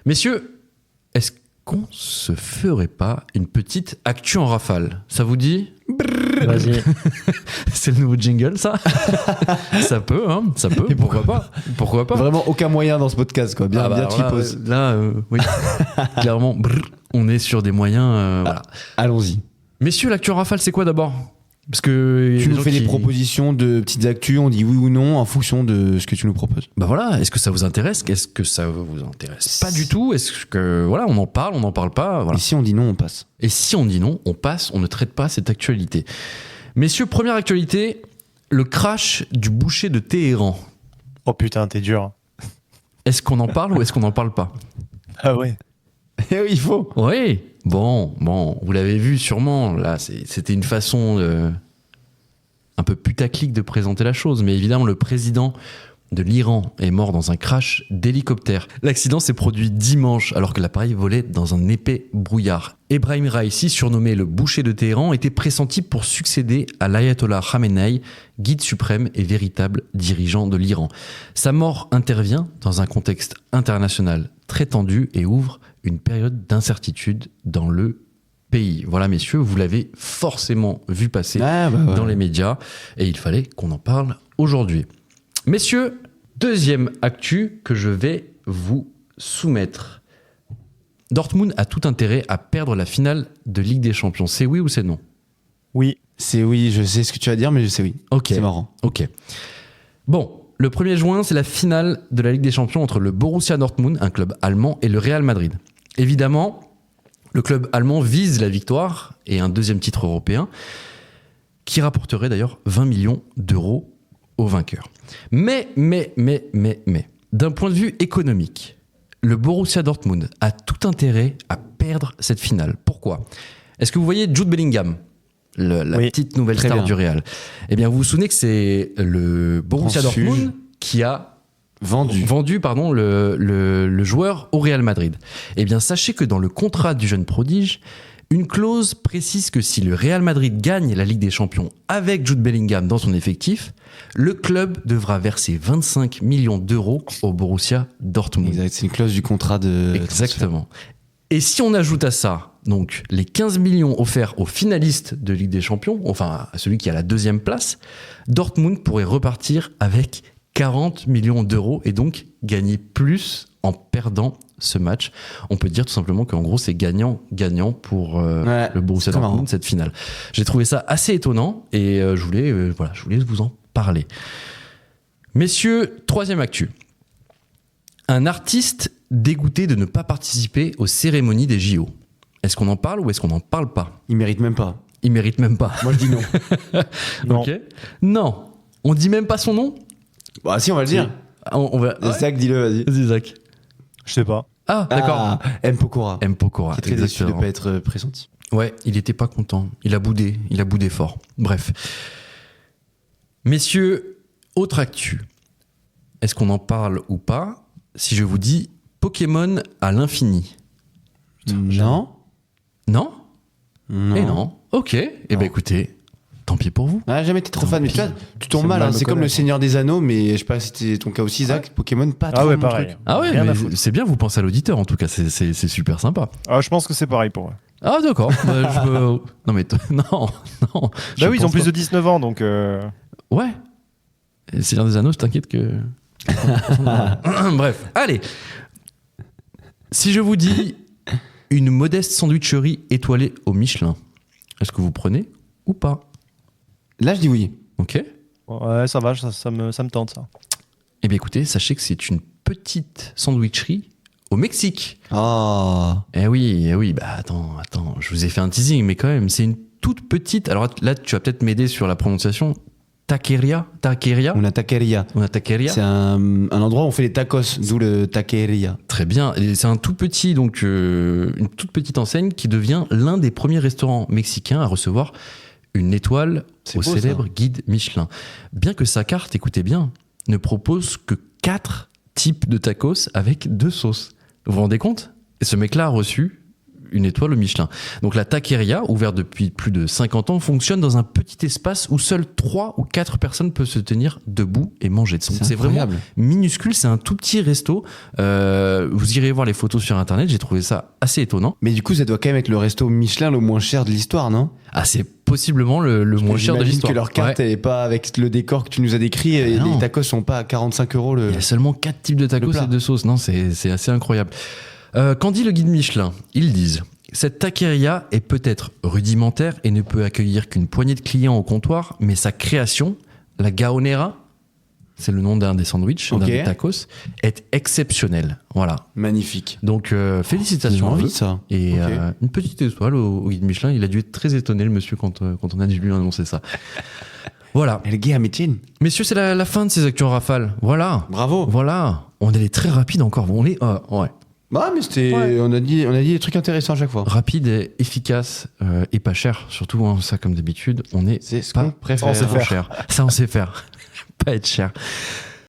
Messieurs, est-ce qu'on se ferait pas une petite actu en rafale? Ça vous dit? Vas-y. C'est le nouveau jingle, ça? Ça peut, hein? Ça peut. Pourquoi pas? Pourquoi pas? Vraiment aucun moyen dans ce podcast, quoi. Bien, bien cheapos. Oui. Clairement, on est sur des moyens. Voilà. Allons-y. Messieurs, l'actu en rafale, c'est quoi d'abord? Parce que tu nous fais des propositions de petites actus, on dit oui ou non en fonction de ce que tu nous proposes. Bah voilà, est-ce que ça vous intéresse? Est-ce que ça vous intéresse pas du tout? Est-ce que voilà, on en parle pas? Voilà. Et si on dit non, on passe. Et si on dit non, on passe, on ne traite pas cette actualité. Messieurs, première actualité, le crash du boucher de Téhéran. Oh putain, t'es dur. Est-ce qu'on en parle ou est-ce qu'on n'en parle pas? Ah ouais. Eh oui, il faut. Oui. Bon, vous l'avez vu sûrement. Là, c'était une façon un peu putaclic de présenter la chose. Mais évidemment, le président de l'Iran est mort dans un crash d'hélicoptère. L'accident s'est produit dimanche alors que l'appareil volait dans un épais brouillard. Ebrahim Raisi, surnommé le boucher de Téhéran, était pressenti pour succéder à l'ayatollah Khamenei, guide suprême et véritable dirigeant de l'Iran. Sa mort intervient dans un contexte international très tendu et ouvre une période d'incertitude dans le pays. Voilà, messieurs, vous l'avez forcément vu passer dans les médias et il fallait qu'on en parle aujourd'hui. Messieurs, deuxième actu que je vais vous soumettre. Dortmund a tout intérêt à perdre la finale de Ligue des Champions. C'est oui ou c'est non? Oui. C'est oui, je sais ce que tu vas dire, mais je sais oui. Ok. C'est marrant. Ok. Bon, le 1er juin, c'est la finale de la Ligue des Champions entre le Borussia Dortmund, un club allemand, et le Real Madrid. Évidemment, le club allemand vise la victoire et un deuxième titre européen qui rapporterait d'ailleurs 20 millions d'euros au vainqueur. Mais, d'un point de vue économique, le Borussia Dortmund a tout intérêt à perdre cette finale. Pourquoi? Est-ce que vous voyez Jude Bellingham, la petite nouvelle star du Real? Eh bien, vous vous souvenez que c'est le Borussia Dortmund qui a vendu le joueur au Real Madrid. Eh bien, sachez que dans le contrat du jeune prodige, une clause précise que si le Real Madrid gagne la Ligue des Champions avec Jude Bellingham dans son effectif, le club devra verser 25 millions d'euros au Borussia Dortmund. Exact, c'est une clause du contrat de... Exactement. Et si on ajoute à ça donc les 15 millions offerts aux finalistes de Ligue des Champions, enfin à celui qui a la deuxième place, Dortmund pourrait repartir avec 40 millions d'euros et donc gagner plus en perdant ce match. On peut dire tout simplement qu'en gros c'est gagnant pour le Borussia Dortmund cette finale. J'ai trouvé ça assez étonnant et je voulais vous en parler. Messieurs, troisième actu. Un artiste dégoûté de ne pas participer aux cérémonies des JO. Est-ce qu'on en parle ou est-ce qu'on n'en parle pas? Il mérite même pas. Il mérite même pas. Moi je dis non. Non. Ok. Non. On dit même pas son nom? Bah si, on va le dire. On va... Zach, dis-le, vas-y. Vas-y, Zach. Je sais pas. Ah, d'accord. M. Pokora. M. Pokora. Qui est très déçu de ne pas être pressenti. Ouais, il était pas content. Il a boudé fort. Bref. Messieurs, autre actu. Est-ce qu'on en parle ou pas si je vous dis Pokémon à l'infini? Non. Non? Non. Et non. Ok. Eh ben écoutez, tant pis pour vous. Ah, jamais été trop fan, mais tu tombes mal. Hein. C'est comme le Seigneur des Anneaux, mais je sais pas si c'était ton cas aussi, Zach. Pokémon, pas trop. Ah ouais, mon pareil. truc. Ah ouais, Rien à mais foutre. c'est bien, vous pensez à l'auditeur en tout cas, c'est super sympa. Ah, je pense que c'est pareil pour eux. Ah d'accord. Non mais non. Bah oui, ils ont plus de 19 ans, donc... Ouais. Et Seigneur des Anneaux, je t'inquiète que... Bref, allez. Si je vous dis une modeste sandwicherie étoilée au Michelin, est-ce que vous prenez ou pas? Là, je dis oui. Ok. Ouais, ça va, ça me tente, ça. Eh bien écoutez, sachez que c'est une petite sandwicherie au Mexique. Ah. Eh oui, bah attends, je vous ai fait un teasing, mais quand même, c'est une toute petite... Alors là, tu vas peut-être m'aider sur la prononciation. Taqueria. Una taqueria. C'est un endroit où on fait les tacos, d'où le taqueria. Très bien. Et c'est un tout petit, donc une toute petite enseigne qui devient l'un des premiers restaurants mexicains à recevoir une étoile au célèbre guide Michelin. Bien que sa carte, écoutez bien, ne propose que 4 types de tacos avec 2 sauces. Vous vous rendez compte? Et ce mec-là a reçu une étoile au Michelin. Donc la taqueria, ouverte depuis plus de 50 ans, fonctionne dans un petit espace où seules 3 ou 4 personnes peuvent se tenir debout et manger. Donc c'est vraiment minuscule, c'est un tout petit resto. Vous irez voir les photos sur internet, j'ai trouvé ça assez étonnant. Mais du coup, ça doit quand même être le resto Michelin le moins cher de l'histoire, non ? Ah, c'est possiblement le moins cher de l'histoire. Que leur carte n'est pas avec le décor que tu nous as décrit, et les tacos sont pas à 45 €. Il y a seulement 4 types de tacos et 2 sauces. Non, c'est assez incroyable. Qu'en dit le guide Michelin ? Ils disent: cette taqueria est peut-être rudimentaire et ne peut accueillir qu'une poignée de clients au comptoir, mais sa création, la gaonera, c'est le nom d'un des sandwichs, d'un des tacos, est exceptionnelle. Voilà. Magnifique. Donc, félicitations à eux. Ça. Et une petite étoile au guide Michelin. Il a dû être très étonné, le monsieur, quand on a dû lui annoncer ça. Voilà. Et le gars, médecine. Messieurs, c'est la fin de ces actus en rafale. Voilà. Bravo. Voilà. On est très rapide encore. On est, ouais. Bah, mais c'était, on a dit des trucs intéressants à chaque fois. Rapide et efficace et pas cher. Surtout, hein, ça, comme d'habitude, on est ce pas qu'on préfère. cher. Ça, on sait faire. Pas être cher.